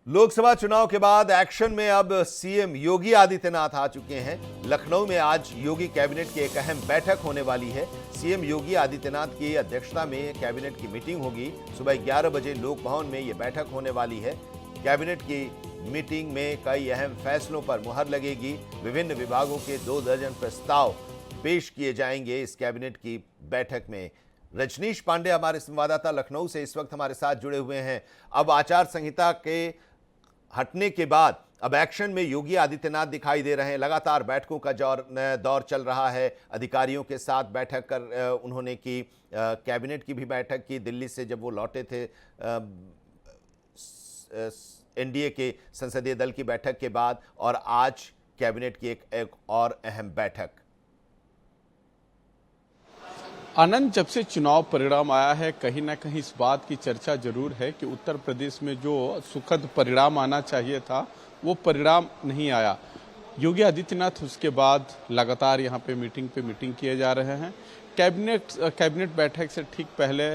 लोकसभा चुनाव के बाद एक्शन में अब सीएम योगी आदित्यनाथ आ चुके हैं। लखनऊ में आज योगी कैबिनेट की एक अहम बैठक होने वाली है। सीएम योगी आदित्यनाथ की अध्यक्षता में कैबिनेट की मीटिंग होगी। सुबह 11 बजे लोक भवन में यह बैठक होने वाली है। कैबिनेट की मीटिंग में कई अहम फैसलों पर मुहर लगेगी। विभिन्न विभागों के 2 दर्जन प्रस्ताव पेश किए जाएंगे इस कैबिनेट की बैठक में। रजनीश पांडे हमारे संवाददाता लखनऊ से इस वक्त हमारे साथ जुड़े हुए हैं। अब आचार संहिता के हटने के बाद अब एक्शन में योगी आदित्यनाथ दिखाई दे रहे हैं। लगातार बैठकों का दौर चल रहा है। अधिकारियों के साथ बैठक कर उन्होंने की, कैबिनेट की भी बैठक की दिल्ली से जब वो लौटे थे। एनडीए के संसदीय दल की बैठक के बाद और आज कैबिनेट की एक और अहम बैठक। आनंद, जब से चुनाव परिणाम आया है कहीं ना कहीं इस बात की चर्चा जरूर है कि उत्तर प्रदेश में जो सुखद परिणाम आना चाहिए था वो परिणाम नहीं आया। योगी आदित्यनाथ उसके बाद लगातार यहाँ पे मीटिंग किए जा रहे हैं। कैबिनेट बैठक से ठीक पहले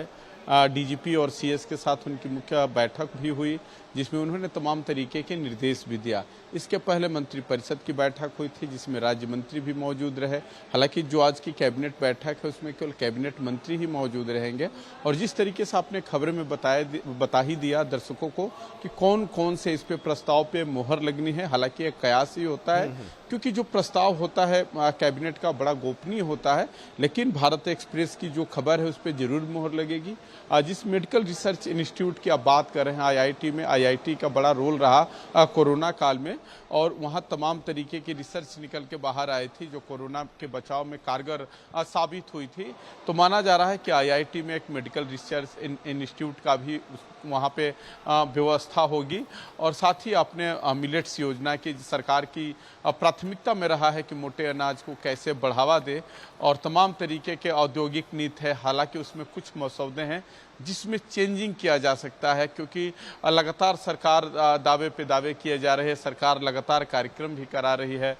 डीजीपी और सीएस के साथ उनकी मुख्य बैठक भी हुई, जिसमें उन्होंने तमाम तरीके के निर्देश भी दिया। इसके पहले मंत्रिपरिषद की बैठक हुई थी जिसमें राज्य मंत्री भी मौजूद रहे। हालांकि जो आज की कैबिनेट बैठक है उसमें केवल कैबिनेट मंत्री ही मौजूद रहेंगे। और जिस तरीके से आपने खबर में बता ही दिया दर्शकों को कि कौन कौन से इस पे प्रस्ताव पे मुहर लगनी है। हालांकि एक कयास ही होता है, क्योंकि जो प्रस्ताव होता है कैबिनेट का बड़ा गोपनीय होता है, लेकिन भारत एक्सप्रेस की जो खबर है उस पर जरूर मुहर लगेगी। जिस मेडिकल रिसर्च इंस्टीट्यूट की आप बात कर रहे हैं, आईआईटी में, आईआईटी का बड़ा रोल रहा कोरोना काल में, और वहां तमाम तरीके की रिसर्च निकल के बाहर आई थी जो कोरोना के बचाव में कारगर साबित हुई थी। तो माना जा रहा है कि आईआईटी में एक मेडिकल रिसर्च इंस्टीट्यूट का भी वहाँ पे व्यवस्था होगी। और साथ ही अपने मिलेट्स योजना की सरकार की प्राथमिकता में रहा है कि मोटे अनाज को कैसे बढ़ावा दे, और तमाम तरीके के औद्योगिक नीति है। हालांकि उसमें कुछ मसौदे हैं जिसमें चेंजिंग किया जा सकता है, क्योंकि लगातार सरकार दावे पे दावे किए जा रहे हैं। सरकार लगातार कार्यक्रम भी करा रही है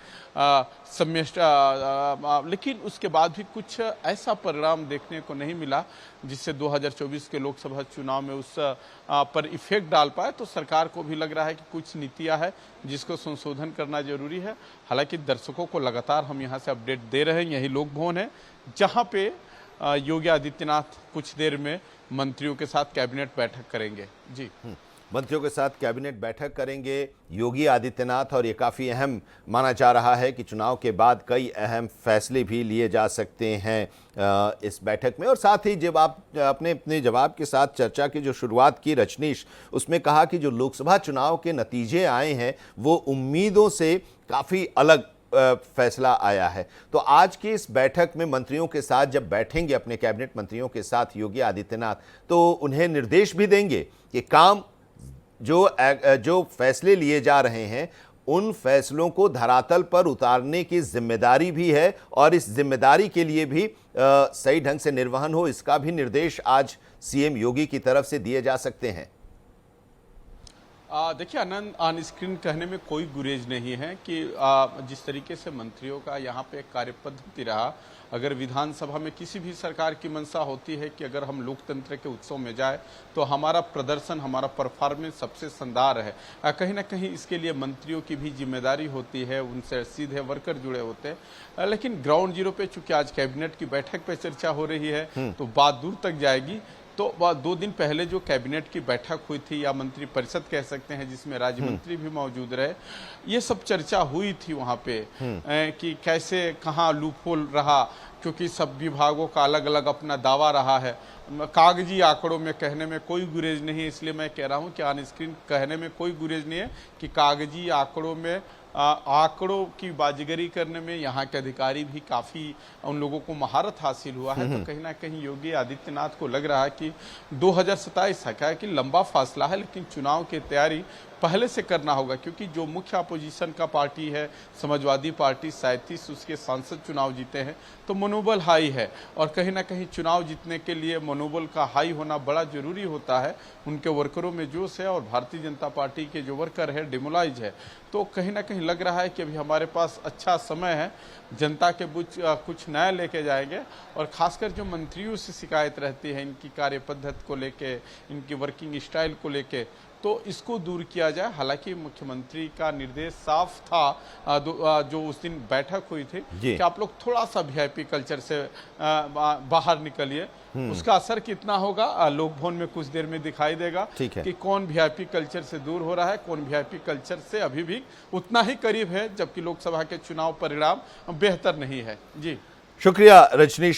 लेकिन उसके बाद भी कुछ ऐसा परिणाम देखने को नहीं मिला जिससे 2024 के लोकसभा चुनाव में उस पर इफेक्ट डाल पाए। तो सरकार को भी लग रहा है कि कुछ नीतियां हैं जिसको संशोधन करना जरूरी है। हालांकि दर्शकों को लगातार हम यहां से अपडेट दे रहे हैं। यही लोक भवन है जहां पे योगी आदित्यनाथ कुछ देर में मंत्रियों के साथ कैबिनेट बैठक करेंगे। जी, मंत्रियों के साथ कैबिनेट बैठक करेंगे योगी आदित्यनाथ, और ये काफ़ी अहम माना जा रहा है कि चुनाव के बाद कई अहम फैसले भी लिए जा सकते हैं इस बैठक में। और साथ ही जब आप अपने जवाब के साथ चर्चा की जो शुरुआत की रजनीश, उसमें कहा कि जो लोकसभा चुनाव के नतीजे आए हैं वो उम्मीदों से काफ़ी अलग फैसला आया है। तो आज की इस बैठक में मंत्रियों के साथ जब बैठेंगे, अपने कैबिनेट मंत्रियों के साथ योगी आदित्यनाथ, तो उन्हें निर्देश भी देंगे कि काम जो फैसले लिए जा रहे हैं उन फैसलों को धरातल पर उतारने की जिम्मेदारी भी है, और इस जिम्मेदारी के लिए भी सही ढंग से निर्वहन हो, इसका भी निर्देश आज सीएम योगी की तरफ से दिए जा सकते हैं। देखिए आनंद, ऑन स्क्रीन कहने में कोई गुरेज नहीं है कि जिस तरीके से मंत्रियों का यहाँ पे कार्य पद्धति रहा। अगर विधानसभा में किसी भी सरकार की मंशा होती है कि अगर हम लोकतंत्र के उत्सव में जाए तो हमारा प्रदर्शन, हमारा परफॉर्मेंस सबसे शानदार है, कहीं ना कहीं इसके लिए मंत्रियों की भी जिम्मेदारी होती है, उनसे सीधे वर्कर जुड़े होते हैं। लेकिन ग्राउंड जीरो पे चूंकि आज कैबिनेट की बैठक पे चर्चा हो रही है तो बात दूर तक जाएगी। तो 2 दिन पहले जो कैबिनेट की बैठक हुई थी, या मंत्रिपरिषद कह सकते हैं, जिसमें राज्य मंत्री भी मौजूद रहे, ये सब चर्चा हुई थी वहां पे कि कैसे कहाँ लूपहोल रहा, क्योंकि सब विभागों का अलग अलग अपना दावा रहा है। कागजी आंकड़ों में कहने में कोई गुरेज नहीं है, इसलिए मैं कह रहा हूं कि ऑन स्क्रीन कहने में कोई गुरेज नहीं है कि कागजी आंकड़ों में आंकड़ों की बाजीगरी करने में यहाँ के अधिकारी भी काफ़ी, उन लोगों को महारत हासिल हुआ है। तो कहीं ना कहीं योगी आदित्यनाथ को लग रहा है कि 2027 है कि लंबा फासला है, लेकिन चुनाव की तैयारी पहले से करना होगा, क्योंकि जो मुख्य अपोजिशन का पार्टी है समाजवादी पार्टी, 37 उसके सांसद चुनाव जीते हैं, तो मनोबल हाई है। और कहीं ना कहीं चुनाव जीतने के लिए मनोबल का हाई होना बड़ा जरूरी होता है। उनके वर्करों में जोश है, और भारतीय जनता पार्टी के जो वर्कर है डिमोलाइज है। तो कहीं ना कहीं लग रहा है कि अभी हमारे पास अच्छा समय है, जनता के बीच कुछ नया लेके जाएंगे। और खासकर जो मंत्रियों से शिकायत रहती है इनकी कार्य पद्धति को लेके, इनकी वर्किंग स्टाइल को लेके, तो इसको दूर किया जाए। हालांकि मुख्यमंत्री का निर्देश साफ था, जो उस दिन बैठक हुई थी, जी। कि आप लोग थोड़ा सा वीआईपी कल्चर से बाहर निकलिए। उसका असर कितना होगा लोक भवन में कुछ देर में दिखाई देगा ठीक है। कि कौन वीआईपी कल्चर से दूर हो रहा है, कौन वीआईपी कल्चर से अभी भी उतना ही करीब है, जबकि लोकसभा के चुनाव परिणाम बेहतर नहीं है। जी शुक्रिया रजनीश।